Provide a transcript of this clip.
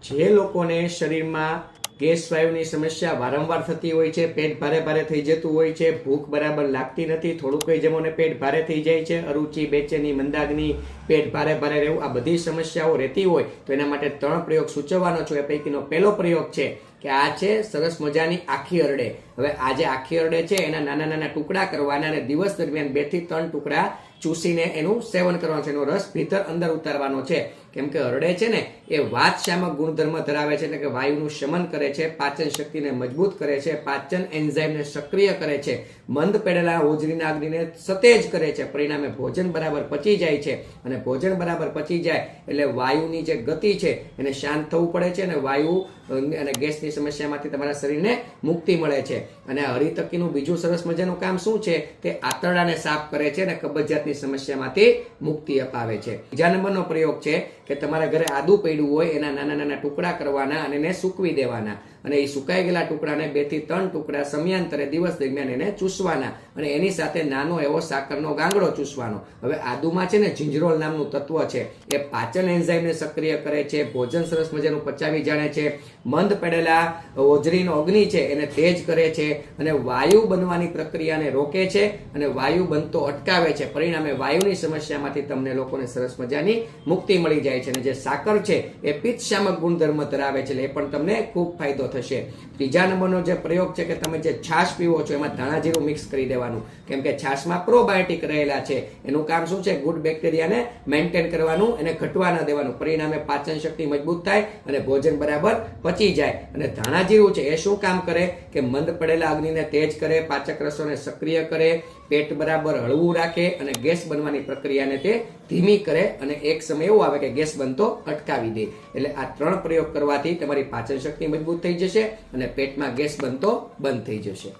જે લોકોને શરીરમાં ગેસ વાયુની સમસ્યા વારંવાર થતી હોય છે, પેટ ભારે ભારે થઈ જતું હોય છે, ભૂખ બરાબર લાગતી નથી, થોડું કંઈ જમોને પેટ ભારે થઈ જાય છે, અરુચિ, બેચેની, મંદાગ્નિ, પેટ ભારે ભારે રહેવું, આ બધી સમસ્યાઓ રહેતી હોય તો એના માટે 3 પ્રયોગ સૂચવવાનો છું. એ પૈકીનો પહેલો પ્રયોગ છે કે આ છે સરસ મજાની આખી અરડે. હવે આ જે આખી અરડે છે એના નાના નાના ટુકડા કરવાના અને દિવસ દરમિયાન 2 થી 3 ટુકડા ચૂસીને એનું સેવન કરવાનું છે, એનો રસ ભીતર અંદર ઉતારવાનો છે. કેમ કે અરડે છે ને એ વાતશામક ગુણધર્મ ધરાવે છે, એટલે કે વાયુનું શમન કરે છે, પાચન શક્તિને મજબૂત કરે છે, પાચન એન્ઝાઇમને સક્રિય કરે છે, મંદ પડેલા હોજરીના અગ્નિને સતેજ કરે છે, પરિણામે ભોજન બરાબર પચી જાય છે. અને ભોજન બરાબર પચી જાય એટલે વાયુની જે ગતિ છે એને શાંત થવું પડે છે અને વાયુ અને ગેસની સમસ્યામાંથી તમારા શરીરને મુક્તિ મળે છે. અને હરિતકીનું બીજું સરસ મજાનું કામ શું છે, તે આંતરડાને સાફ કરે છે અને કબજિયાતની સમસ્યામાંથી મુક્તિ અપાવે છે. બીજા નંબરનો પ્રયોગ છે કે તમારા ઘરે આદુ પડ્યું હોય એના નાના નાના ટુકડા કરવાના અને એને સૂકવી દેવાના, અને એ સુકાઈ ગયેલા ટુકડાને 2 થી 3 ટુકડા સમયાંતરે દિવસ દરમિયાન એને ચૂસવાના, અને એની સાથે નાનો એવો સાકરનો ગાંગડો ચૂસવાનો. હવે આદુમાં છે ને જિંજરોલ નામનું તત્વ છે, એ પાચન એન્ઝાઇમને સક્રિય કરે છે, ભોજન સરસ મજાનું પચાવી જાણે છે, મંદ પડેલા હોજરીનો અગ્નિ છે એને તેજ કરે છે, અને વાયુ બનવાની પ્રક્રિયાને રોકે છે અને વાયુ બનતો અટકાવે છે. પરિણામે વાયુની સમસ્યામાંથી તમને લોકોને સરસ મજાની મુક્તિ મળી જાય છે. અને જે સાકર છે એ પિત્તશામક ગુણધર્મ ધરાવે છે, એટલે એ પણ તમને ખૂબ ફાયદો થશે. ત્રીજા નંબરનો જે પ્રયોગ છે કે તમે જે છાશ પીવો છો એમાં ધાણા જીરું મિક્સ કરી દેવાનું, કેમ કે છાશમાં પ્રોબાયોટિક રહેલા છે. એનું કામ શું છે, ગુડ બેક્ટેરિયાને મેન્ટેન કરવાનું, એને ઘટવા ન દેવાનું. પરિણામે પાચન શક્તિ મજબૂત થાય અને ભોજન બરાબર પચી જાય. અને ધાણા જીરું છે એ શું કામ કરે કે મંદ પડેલા અગ્નિને તેજ કરે, પાચક રસોને સક્રિય કરે, પેટ બરાબર હળવું રાખે અને ગેસ બનવાની પ્રક્રિયાને તે ધીમી કરે, અને એક સમય એવો આવે કે ગેસ બનતો અટકાવી દે. એટલે આ 3 પ્રયોગ કરવાથી તમારી પાચન શક્તિ મજબૂત થઈ જશે અને પેટમાં ગેસ બનતો બંધ થઈ જશે.